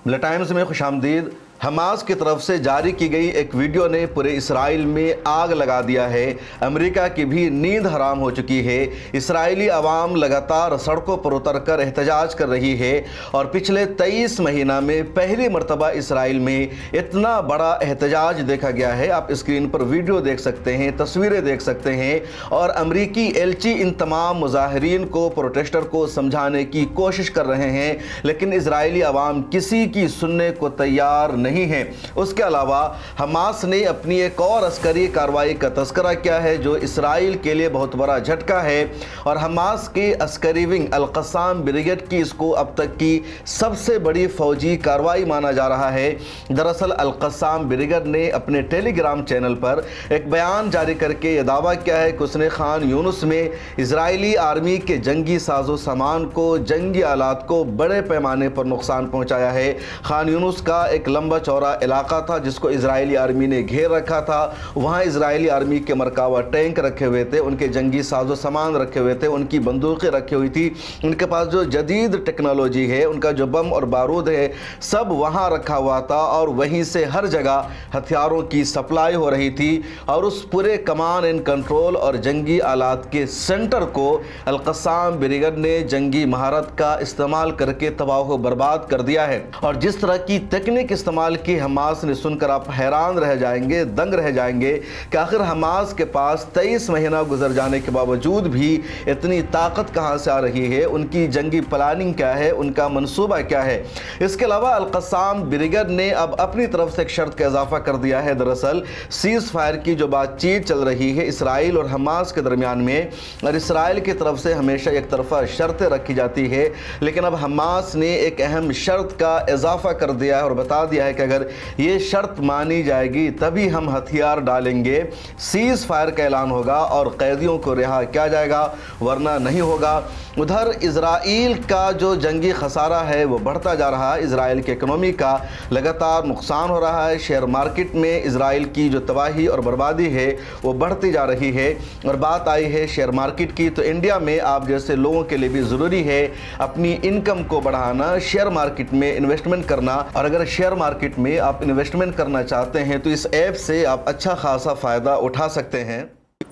मिला टाइम्स में खुशामदीद। हमास की तरफ से जारी की गई एक वीडियो ने पूरे इसराइल में आग लगा दिया है। अमेरिका की भी नींद हराम हो चुकी है। इसराइली अवाम लगातार सड़कों पर उतर कर एहतजाज कर रही है और पिछले 23 महीना में पहली मरतबा इसराइल में इतना बड़ा एहतजाज देखा गया है। आप स्क्रीन पर वीडियो देख सकते हैं, तस्वीरें देख सकते हैं और अमरीकी एलची इन तमाम मुजाहिरीन को, प्रोटेस्टर को समझाने की कोशिश कर रहे हैं, लेकिन इसराइली अवाम किसी की सुनने को तैयार नहीं है। उसके अलावा हमास ने अपनी एक और अस्करी कार्रवाई का तस्करा किया है जो इसराइल के लिए बहुत बड़ा झटका है और हमास के अस्करी विंग अल-क़स्साम ब्रिगेड की इसको अब तक की सबसे बड़ी फौजी कार्रवाई माना जा रहा है। दरअसल अल-क़स्साम ब्रिगेड ने अपने टेलीग्राम चैनल पर एक बयान जारी करके यह दावा किया है कि उसने खान यूनुस में इजरायली आर्मी के जंगी साजो सामान को, जंगी आलात को बड़े पैमाने पर नुकसान पहुंचाया है। खान यूनुस का एक लंबा चौड़ा इलाका था जिसको इजरायली आर्मी ने घेर रखा था। वहाँ इजरायली आर्मी के मरकावा टैंक रखे हुए थे, उनके जंगी साजो सामान रखे हुए थे, उनकी बंदूकें रखी हुई थी, उनके पास जो जदीद टेक्नोलॉजी है, उनका जो बम और बारूद है, सब वहाँ रखा हुआ था और वहीं से हर जगह हथियारों की सप्लाई हो रही थी। और उस पूरे कमांड एंड कंट्रोल और जंगी आलात के सेंटर को अल-क़स्साम ब्रिगेड ने जंगी महारत का इस्तेमाल करके तबाह बर्बाद कर दिया है। और जिस तरह की तकनीक इस्तेमाल की हमास ने सुनकर आप हैरान रह जाएंगे, दंग रह जाएंगे कि आखिर हमास के पास 23 महीना गुजर जाने के बावजूद भी इतनी ताकत कहां से आ रही है, उनकी जंगी प्लानिंग क्या है, उनका मंसूबा क्या है। इसके अलावा अल-क़स्साम ब्रिगेड ने अब अपनी तरफ से एक शर्त का इजाफा कर दिया है। दरअसल सीज फायर की जो बातचीत चल रही है इसराइल और हमास के दरमियान में, और इसराइल की तरफ से हमेशा एक तरफा शर्तें रखी जाती है, लेकिन अब हमास ने एक अहम शर्त का इजाफा कर दिया है और बता दिया है कि अगर ये शर्त मानी जाएगी तभी हम हथियार डालेंगे, सीज फायर का ऐलान होगा और कैदियों को रिहा किया जाएगा, वरना नहीं होगा। उधर इजराइल का जो जंगी खसारा है वो बढ़ता जा रहा है। इजराइल की इकनॉमी का लगातार नुकसान हो रहा है। शेयर मार्केट में इजराइल की जो तबाही और बर्बादी है वो बढ़ती जा रही है। और बात आई है शेयर मार्केट की, तो इंडिया में आप जैसे लोगों के लिए भी ज़रूरी है अपनी इनकम को बढ़ाना, शेयर मार्केट में इन्वेस्टमेंट करना। और अगर शेयर मार्केट में आप इन्वेस्टमेंट करना चाहते हैं तो इस ऐप से आप अच्छा खासा फ़ायदा उठा सकते हैं।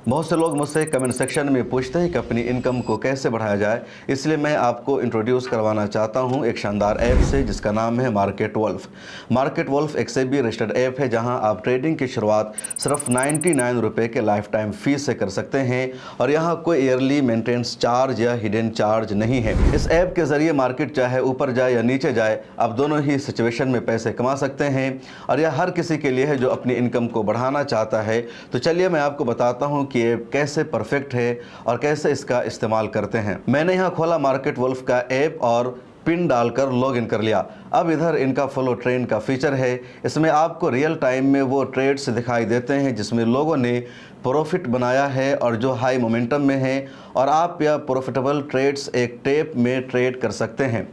बहुत से लोग मुझसे कमेंट सेक्शन में पूछते हैं कि अपनी इनकम को कैसे बढ़ाया जाए, इसलिए मैं आपको इंट्रोड्यूस करवाना चाहता हूं एक शानदार ऐप से जिसका नाम है मार्केट वुल्फ। मार्केट वुल्फ एक सेबी रजिस्टर्ड ऐप है जहां आप ट्रेडिंग की शुरुआत सिर्फ 99 रुपये के लाइफ टाइम फीस से कर सकते हैं और यहां कोई ईयरली मेंटेनेंस चार्ज या हिडन चार्ज नहीं है। इस ऐप के ज़रिए मार्केट चाहे ऊपर जाए या नीचे जाए, आप दोनों ही सिचुएशन में पैसे कमा सकते हैं और यह हर किसी के लिए है जो अपनी इनकम को बढ़ाना चाहता है। तो चलिए मैं आपको बताता हूँ कि ये कैसे परफेक्ट है और कैसे इसका इस्तेमाल करते हैं। मैंने यहाँ खोला मार्केट वुल्फ का ऐप और पिन डालकर लॉगिन कर लिया। अब इधर इनका फॉलो ट्रेंड का फीचर है। इसमें आपको रियल टाइम में वो ट्रेड्स दिखाई देते हैं जिसमें लोगों ने प्रॉफिट बनाया है और जो हाई मोमेंटम में है, और आप यह प्रॉफिटेबल ट्रेड्स एक टेप में ट्रेड कर सकते हैं।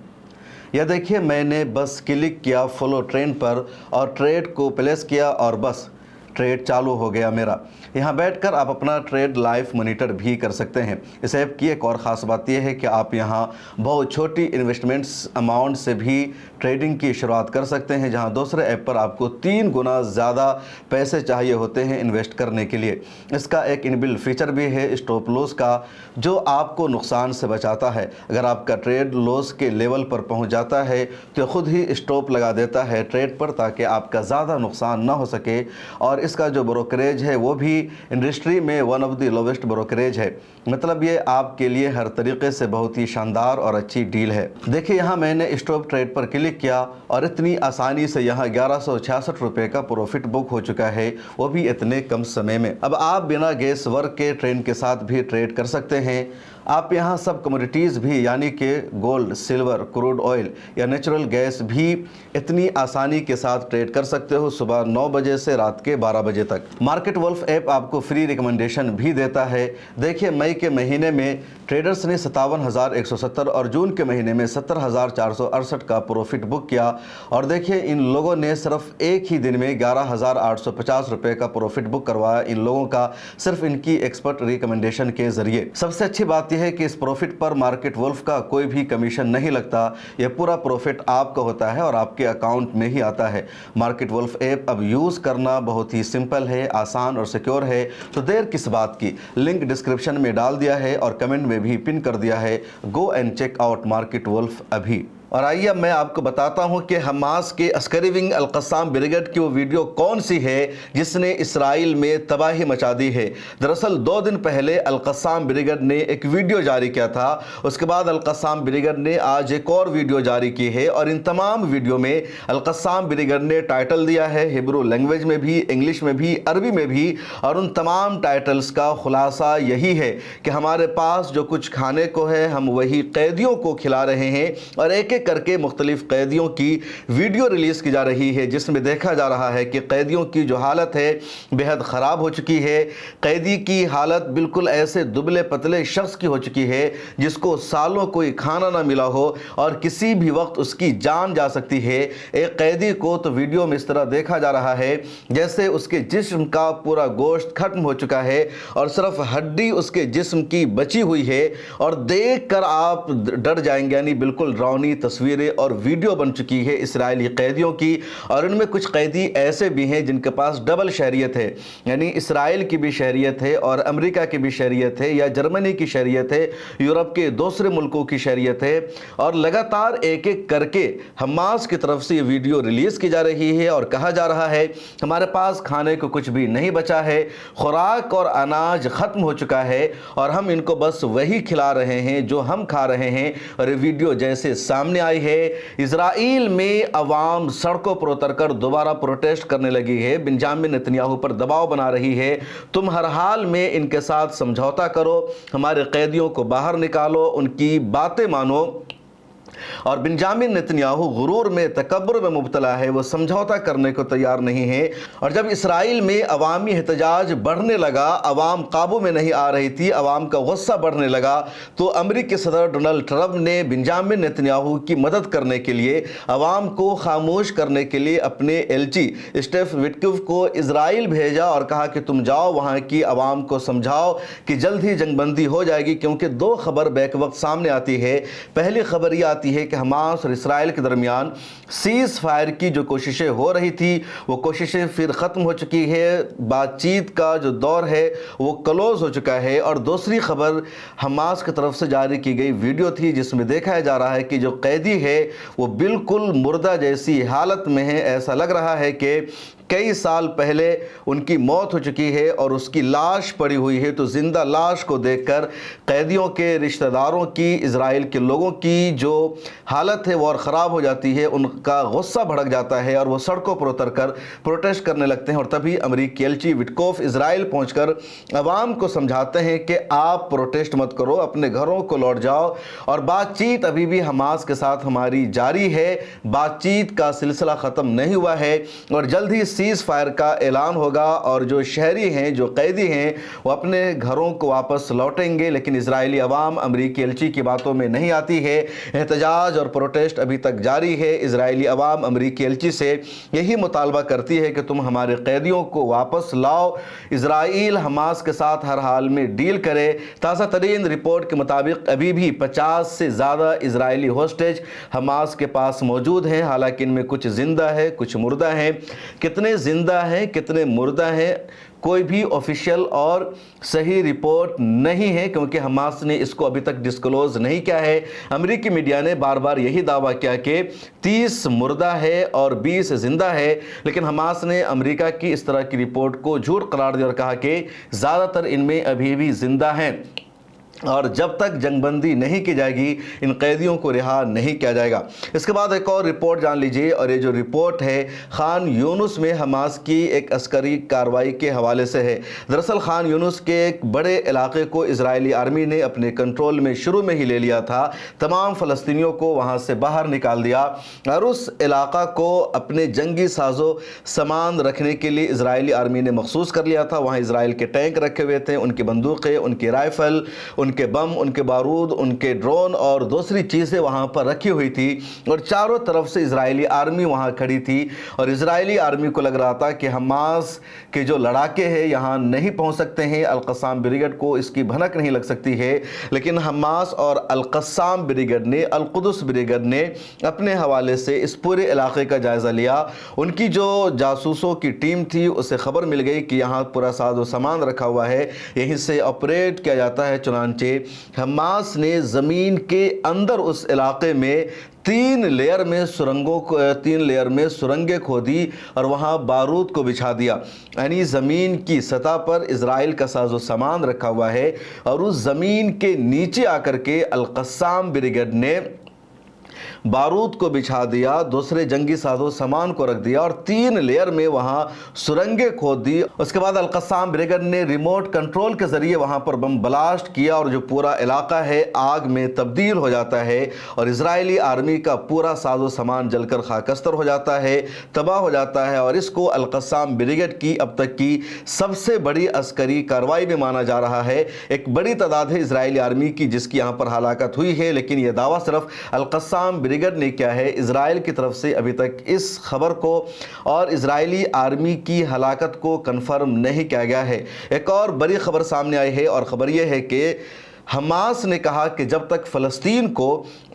यह देखिए, मैंने बस क्लिक किया फॉलो ट्रेंड पर और ट्रेड को प्लेस किया और बस ट्रेड चालू हो गया मेरा। यहाँ बैठकर आप अपना ट्रेड लाइव मॉनिटर भी कर सकते हैं। इस ऐप की एक और ख़ास बात यह है कि आप यहाँ बहुत छोटी इन्वेस्टमेंट्स अमाउंट से भी ट्रेडिंग की शुरुआत कर सकते हैं, जहाँ दूसरे ऐप पर आपको 3 गुना ज़्यादा पैसे चाहिए होते हैं इन्वेस्ट करने के लिए। इसका एक इनबिल्ट फीचर भी है स्टॉप लॉस का, जो आपको नुकसान से बचाता है। अगर आपका ट्रेड लॉस के लेवल पर पहुँच जाता है तो खुद ही स्टॉप लगा देता है ट्रेड पर, ताकि आपका ज़्यादा नुकसान ना हो सके। और इसका जो ब्रोकरेज है वो भी इंडस्ट्री में one of the lowest brokerage है। मतलब ये आपके लिए हर तरीके से बहुत ही शानदार और अच्छी डील है। देखिए, यहाँ मैंने स्टॉप ट्रेड पर क्लिक किया और इतनी आसानी से यहाँ 1166 रुपये का प्रॉफिट बुक हो चुका है, वो भी इतने कम समय में। अब आप बिना गेस वर्क के ट्रेंड के साथ भी ट्रेड कर सकते हैं। आप यहाँ सब कमोडिटीज़ भी, यानी कि गोल्ड, सिल्वर, क्रूड ऑयल या नेचुरल गैस भी इतनी आसानी के साथ ट्रेड कर सकते हो। सुबह 9 बजे से रात के 12 बजे तक। मार्केट वुल्फ ऐप आपको फ्री रिकमेंडेशन भी देता है। देखिए, मई के महीने में ट्रेडर्स ने 57,170 और जून के महीने में 70,468 का प्रॉफिट बुक किया। और देखिए, इन लोगों ने सिर्फ एक ही दिन में 11,850 रुपये का प्रॉफिट बुक करवाया, इन लोगों का सिर्फ इनकी एक्सपर्ट रिकमेंडेशन के जरिए। सबसे अच्छी बात यह है कि इस प्रॉफिट पर मार्केट वुल्फ का कोई भी कमीशन नहीं लगता। यह पूरा प्रॉफिट आपका होता है और आपके अकाउंट में ही आता है। मार्केट वुल्फ ऐप अब यूज़ करना बहुत ही सिंपल है, आसान और सिक्योर है। तो देर किस बात की, लिंक डिस्क्रिप्शन में डाल दिया है और कमेंट में भी पिन कर दिया है। Go and check out Market Wolf अभी। और आइए अब मैं आपको बताता हूं कि हमास के अस्करी विंग अल-क़स्साम ब्रिगेड की वो वीडियो कौन सी है जिसने इसराइल में तबाही मचा दी है। दरअसल 2 दिन पहले अल-क़स्साम ब्रिगेड ने एक वीडियो जारी किया था। उसके बाद अल-क़स्साम ब्रिगेड ने आज एक और वीडियो जारी की है और इन तमाम वीडियो में अल-क़स्साम ब्रिगेड ने टाइटल दिया है हिब्रू लैंग्वेज में भी, इंग्लिश में भी, अरबी में भी। और उन तमाम टाइटल्स का खुलासा यही है कि हमारे पास जो कुछ खाने को है हम वही कैदियों को खिला रहे हैं। और एक करके मुख्तलिफ कैदियों की वीडियो रिलीज की जा रही है जिसमें देखा जा रहा है कि कैदियों की जो हालत है बेहद ख़राब हो चुकी है। कैदी की हालत बिल्कुल ऐसे दुबले पतले शख्स की हो चुकी है जिसको सालों कोई खाना ना मिला हो और किसी भी वक्त उसकी जान जा सकती है। एक कैदी को तो वीडियो में इस तरह देखा जा रहा है जैसे उसके जिस्म का पूरा गोश्त खत्म हो चुका है और सिर्फ हड्डी उसके जिस्म की बची हुई है। और देख कर आप डर जाएंगे, यानी बिल्कुल डरावनी तस्वीरें और वीडियो बन चुकी है इसराइली कैदियों की। और इनमें कुछ कैदी ऐसे भी हैं जिनके पास डबल शहरियत है, यानी इसराइल की भी शहरियत है और अमेरिका की भी शहरियत है, या जर्मनी की शहरियत है, यूरोप के दूसरे मुल्कों की शहरियत है। और लगातार एक एक करके हमास की तरफ से ये वीडियो रिलीज की जा रही है और कहा जा रहा है हमारे पास खाने को कुछ भी नहीं बचा है, खुराक और अनाज खत्म हो चुका है और हम इनको बस वही खिला रहे हैं जो हम खा रहे हैं। और ये वीडियो जैसे सामने आई है, इजराइल में अवाम सड़कों पर उतरकर दोबारा प्रोटेस्ट करने लगी है, बेंजामिन नेतन्याहू पर दबाव बना रही है, तुम हर हाल में इनके साथ समझौता करो, हमारे कैदियों को बाहर निकालो, उनकी बातें मानो। और बेंजामिन नेतन्याहू गुरूर में, तकब्बुर में मुब्तला है, वो समझौता करने को तैयार नहीं है। और जब इसराइल में अवामी एहतजाज बढ़ने लगा, अवाम काबू में नहीं आ रही थी, अवाम का गुस्सा बढ़ने लगा, तो अमेरिकी सदर डोनाल्ड ट्रंप ने बेंजामिन नेतन्याहू की मदद करने के लिए, अवाम को खामोश करने के लिए अपने एलची स्टेफ विटकोफ को इसराइल भेजा और कहा कि तुम जाओ वहाँ की अवाम को समझाओ कि जल्द ही जंगबंदी हो जाएगी। क्योंकि 2 खबर बैक वक्त सामने आती है। पहली खबर यह आती है कि हमास और इसराइल के दरमियान सीज फायर की जो कोशिशें हो रही थी वो कोशिशें फिर ख़त्म हो चुकी है, बातचीत का जो दौर है वो क्लोज हो चुका है। और दूसरी खबर हमास की तरफ से जारी की गई वीडियो थी जिसमें देखा जा रहा है कि जो कैदी है वो बिल्कुल मुर्दा जैसी हालत में है। ऐसा लग रहा है कि कई साल पहले उनकी मौत हो चुकी है और उसकी लाश पड़ी हुई है। तो जिंदा लाश को देखकर कैदियों के रिश्तेदारों की, इजराइल के लोगों की जो हालत है वो और ख़राब हो जाती है, उनका गुस्सा भड़क जाता है और वो सड़कों पर उतर कर प्रोटेस्ट करने लगते हैं। और तभी अमेरिकी एलची विटकोफ इजराइल पहुंचकर अवाम को समझाते हैं कि आप प्रोटेस्ट मत करो, अपने घरों को लौट जाओ और बातचीत अभी भी हमास के साथ हमारी जारी है, बातचीत का सिलसिला ख़त्म नहीं हुआ है और जल्द ही सीज फायर का ऐलान होगा और जो शहरी हैं, जो कैदी हैं, वो अपने घरों को वापस लौटेंगे। लेकिन इजरायली अवाम अमेरिकी एलची की बातों में नहीं आती है। एहतजाज और प्रोटेस्ट अभी तक जारी है। इजरायली अवाम अमेरिकी एलची से यही मुतालबा करती है कि तुम हमारे कैदियों को वापस लाओ, इजराइल हमास के साथ हर हाल में डील करे। ताज़ा तरीन रिपोर्ट के मुताबिक अभी भी 50 से ज़्यादा इजरायली होस्टेज हमास के पास मौजूद हैं। हालांकि इनमें कुछ जिंदा है, कुछ मुर्दा हैं। कितने जिंदा हैं, कितने मुर्दा हैं, कोई भी ऑफिशियल और सही रिपोर्ट नहीं है क्योंकि हमास ने इसको अभी तक डिस्क्लोज नहीं किया है। अमेरिकी मीडिया ने बार बार यही दावा किया कि 30 मुर्दा है और 20 जिंदा है, लेकिन हमास ने अमेरिका की इस तरह की रिपोर्ट को झूठ करार दिया और कहा कि ज़्यादातर इनमें अभी भी जिंदा हैं। और जब तक जंगबंदी नहीं की जाएगी इन कैदियों को रिहा नहीं किया जाएगा। इसके बाद एक और रिपोर्ट जान लीजिए, और ये जो रिपोर्ट है खान यूनुस में हमास की एक अस्करी कार्रवाई के हवाले से है। दरअसल खान यूनुस के एक बड़े इलाके को इजरायली आर्मी ने अपने कंट्रोल में शुरू में ही ले लिया था। तमाम फ़लस्तीनियों को वहाँ से बाहर निकाल दिया और उस इलाका को अपने जंगी साजो सामान रखने के लिए इजरायली आर्मी ने मखसूस कर लिया था। वहाँ इजराइल के टैंक रखे हुए थे, उनकी बंदूकें, उनकी राइफ़ल, उनके बम, उनके बारूद, उनके ड्रोन और दूसरी चीज़ें वहाँ पर रखी हुई थी, और चारों तरफ से इजरायली आर्मी वहाँ खड़ी थी। और इजरायली आर्मी को लग रहा था कि हमास के जो लड़ाके हैं यहाँ नहीं पहुँच सकते हैं, अल-क़स्साम ब्रिगेड को इसकी भनक नहीं लग सकती है। लेकिन हमास और अल-क़स्साम ब्रिगेड ने, अल-कुद्स ब्रिगेड ने अपने हवाले से इस पूरे इलाके का जायज़ा लिया। उनकी जो जासूसों की टीम थी उसे खबर मिल गई कि यहाँ पूरा साजो सामान रखा हुआ है, यहीं से ऑपरेट किया जाता है। चुनांचे हमास ने ज़मीन के अंदर उस इलाके में 3 लेयर में सुरंगें खोदी और वहाँ बारूद को बिछा दिया। यानी ज़मीन की सतह पर इजराइल का साजो सामान रखा हुआ है, और उस ज़मीन के नीचे आकर के अल-क़स्साम ब्रिगेड ने बारूद को बिछा दिया, दूसरे जंगी साजो सामान को रख दिया और 3 लेयर में वहाँ सुरंगें खोद दी। उसके बाद अल-क़स्साम ब्रिगेड ने रिमोट कंट्रोल के ज़रिए वहाँ पर बम ब्लास्ट किया, और जो पूरा इलाका है आग में तब्दील हो जाता है, और इजरायली आर्मी का पूरा साजो सामान जलकर खाकस्तर हो जाता है, तबाह हो जाता है। और इसको अल-क़स्साम ब्रिगेड की अब तक की सबसे बड़ी अस्करी कार्रवाई में माना जा रहा है। एक बड़ी तादाद है इजरायली आर्मी की जिसकी यहाँ पर हलाकत हुई है, लेकिन यह दावा सिर्फ अल-क़स्साम ब्रिगेड ने क्या है, इजराइल की तरफ से अभी तक इस खबर को और इजरायली आर्मी की हलाकत को कंफर्म नहीं किया गया है। एक और बड़ी खबर सामने आई है, और खबर यह है कि हमास ने कहा कि जब तक फ़लस्तीन को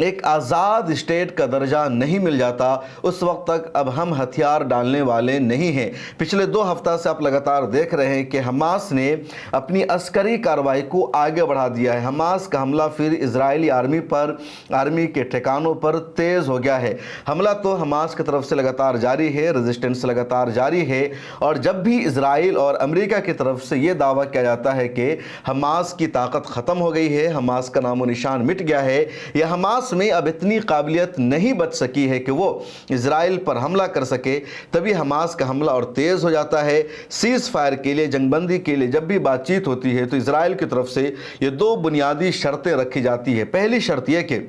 एक आज़ाद स्टेट का दर्जा नहीं मिल जाता उस वक्त तक अब हम हथियार डालने वाले नहीं हैं। पिछले 2 हफ्ता से आप लगातार देख रहे हैं कि हमास ने अपनी अस्करी कार्रवाई को आगे बढ़ा दिया है। हमास का हमला फिर इजरायली आर्मी के ठिकानों पर तेज़ हो गया है। हमला तो हमास की तरफ से लगातार जारी है, रेजिस्टेंस लगातार जारी है, और जब भी इजराइल और अमेरिका की तरफ से ये दावा किया जाता है कि हमास की ताकत ख़त्म हो गई है, हमास का नामो निशान मिट गया है, या हमास में अब इतनी काबिलियत नहीं बच सकी है कि वो इजराइल पर हमला कर सके, तभी हमास का हमला और तेज़ हो जाता है। सीज़ फायर के लिए, जंगबंदी के लिए जब भी बातचीत होती है तो इजराइल की तरफ से ये 2 बुनियादी शर्तें रखी जाती है। पहली शर्त यह कि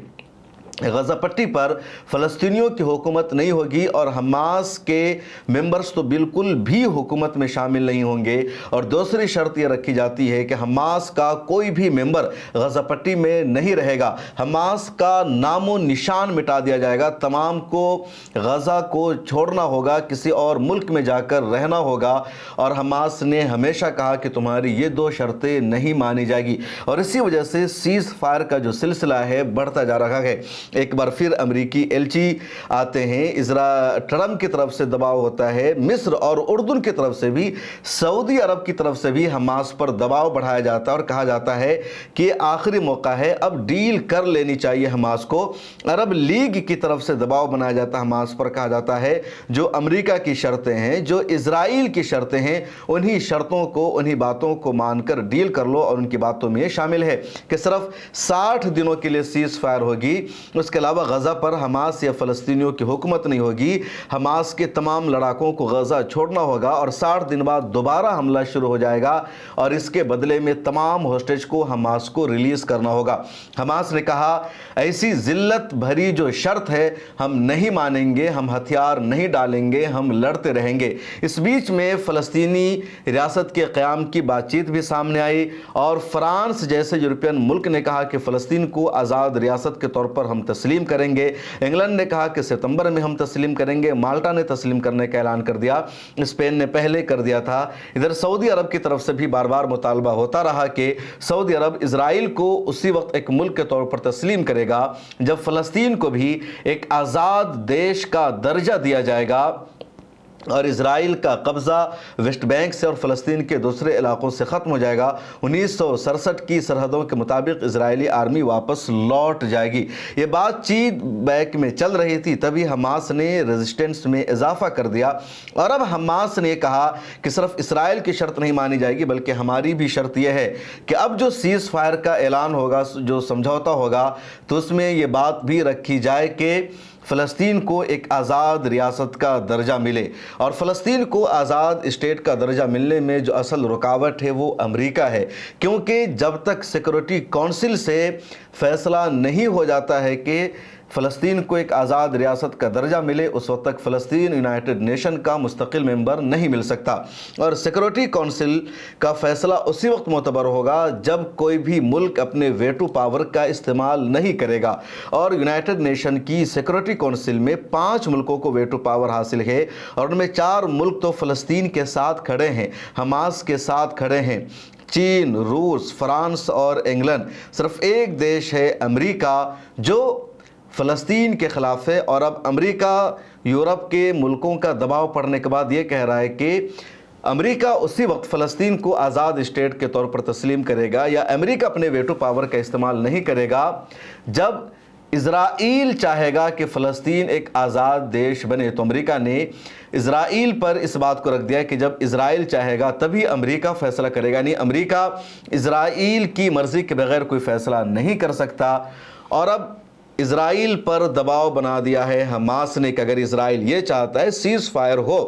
गज़ा पट्टी पर फ़लस्तीनियों की हुकूमत नहीं होगी, और हमास के मेंबर्स तो बिल्कुल भी हुकूमत में शामिल नहीं होंगे। और दूसरी शर्त यह रखी जाती है कि हमास का कोई भी मेंबर गज़ा पट्टी में नहीं रहेगा, हमास का नामो निशान मिटा दिया जाएगा, तमाम को गज़ा को छोड़ना होगा, किसी और मुल्क में जाकर रहना होगा। और हमास ने हमेशा कहा कि तुम्हारी ये 2 शर्तें नहीं मानी जाएगी, और इसी वजह से सीज़ फायर का जो सिलसिला है बढ़ता जा रहा है। एक बार फिर अमेरिकी एलची आते हैं, ट्रम्प की तरफ से दबाव होता है, मिस्र और उर्दून की तरफ से भी, सऊदी अरब की तरफ से भी हमास पर दबाव बढ़ाया जाता है, और कहा जाता है कि आखिरी मौका है, अब डील कर लेनी चाहिए हमास को। अरब लीग की तरफ से दबाव बनाया जाता है हमास पर, कहा जाता है जो अमेरिका की शर्तें हैं, जो इजराइल की शर्तें हैं, उन्हीं शर्तों को, उन्हीं बातों को मानकर डील कर लो। और उनकी बातों में शामिल है कि सिर्फ 60 दिनों के लिए सीज़ फायर होगी, उसके अलावा गज़ा पर हमास या फ़लस्तीनियों की हुकूमत नहीं होगी, हमास के तमाम लड़ाकों को गज़ा छोड़ना होगा, और 60 दिन बाद दोबारा हमला शुरू हो जाएगा, और इसके बदले में तमाम होस्टेज को हमास को रिलीज़ करना होगा। हमास ने कहा ऐसी ज़िल्लत भरी जो शर्त है हम नहीं मानेंगे, हम हथियार नहीं डालेंगे, हम लड़ते रहेंगे। इस बीच में फ़लस्तीनी रियासत के क़याम की बातचीत भी सामने आई, और फ्रांस जैसे यूरोपियन मुल्क ने कहा कि फ़लस्तीन को आज़ाद रियासत के तौर पर हम तस्लीम करेंगे। इंग्लैंड ने कहा कि सितंबर में हम तस्लीम करेंगे, माल्टा ने तस्लीम करने का ऐलान कर दिया, स्पेन ने पहले कर दिया था। इधर सऊदी अरब की तरफ से भी बार बार मुतालबा होता रहा कि सऊदी अरब इजराइल को उसी वक्त एक मुल्क के तौर पर तस्लीम करेगा जब फ़लस्तीन को भी एक आज़ाद देश का दर्जा दिया जाएगा। اور اسرائیل کا قبضہ ویسٹ بینک سے اور فلسطین کے دوسرے علاقوں سے ختم ہو جائے گا۔ 1967 کی سرحدوں کے مطابق اسرائیلی آرمی واپس لوٹ جائے گی۔ یہ بات چیت بیک میں چل رہی تھی، تبھی حماس نے ریزسٹنس میں اضافہ کر دیا، اور اب حماس نے کہا کہ صرف اسرائیل کی شرط نہیں مانی جائے گی بلکہ ہماری بھی شرط یہ ہے کہ اب جو سیز فائر کا اعلان ہوگا، جو سمجھوتا ہوگا، تو اس میں یہ بات بھی رکھی جائے کہ فلسطین کو ایک آزاد ریاست کا درجہ ملے، اور فلسطین کو آزاد اسٹیٹ کا درجہ ملنے میں جو اصل رکاوٹ ہے وہ امریکہ ہے، کیونکہ جب تک سیکورٹی کونسل سے فیصلہ نہیں ہو جاتا ہے کہ فلسطین کو ایک آزاد ریاست کا درجہ ملے، اس وقت تک فلسطین یونائٹڈ نیشن کا مستقل ممبر نہیں مل سکتا، اور سیکورٹی کونسل کا فیصلہ اسی وقت معتبر ہوگا جب کوئی بھی ملک اپنے ویٹو پاور کا استعمال نہیں کرے گا، اور یونائٹڈ نیشن کی سیکورٹی کونسل میں 5 ملکوں کو ویٹو پاور حاصل ہے، اور ان میں 4 ملک تو فلسطین کے ساتھ کھڑے ہیں، حماس کے ساتھ کھڑے ہیں، چین، روس، فرانس اور انگلینڈ۔ صرف ایک دیش ہے امریکہ جو فلسطین کے خلاف ہے، اور اب امریکہ یورپ کے ملکوں کا دباؤ پڑنے کے بعد یہ کہہ رہا ہے کہ امریکہ اسی وقت فلسطین کو آزاد اسٹیٹ کے طور پر تسلیم کرے گا، یا امریکہ اپنے ویٹو پاور کا استعمال نہیں کرے گا جب اسرائیل چاہے گا کہ فلسطین ایک آزاد دیش بنے۔ تو امریکہ نے اسرائیل پر اس بات کو رکھ دیا کہ جب اسرائیل چاہے گا تبھی امریکہ فیصلہ کرے گا، نہیں امریکہ اسرائیل کی مرضی کے بغیر کوئی فیصلہ نہیں کر سکتا۔ اور اب اسرائیل پر دباؤ بنا دیا ہے حماس نے کہ اگر اسرائیل یہ چاہتا ہے سیز فائر ہو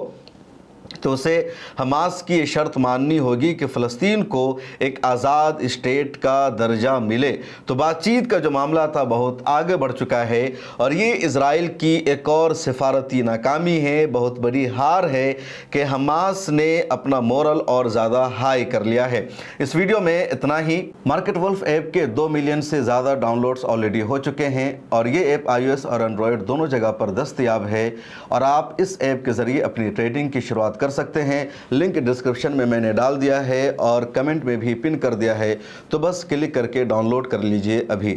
تو اسے حماس کی یہ شرط ماننی ہوگی کہ فلسطین کو ایک آزاد اسٹیٹ کا درجہ ملے۔ تو بات چیت کا جو معاملہ تھا بہت آگے بڑھ چکا ہے، اور یہ اسرائیل کی ایک اور سفارتی ناکامی ہے، بہت بڑی ہار ہے کہ حماس نے اپنا مورل اور زیادہ ہائی کر لیا ہے۔ اس ویڈیو میں اتنا ہی۔ مارکیٹ ولف ایپ کے 2 ملین سے زیادہ ڈاؤن لوڈز آلریڈی ہو چکے ہیں، اور یہ ایپ آئی او ایس اور اینڈرائڈ دونوں جگہ پر دستیاب ہے، اور آپ اس ایپ کے ذریعے اپنی ٹریڈنگ کی شروعات کر سکتے ہیں۔ لنک ڈسکرپشن میں نے ڈال دیا ہے اور کمنٹ میں بھی پن کر دیا ہے، تو بس کلک کر کے ڈاؤن لوڈ کر لیجئے ابھی۔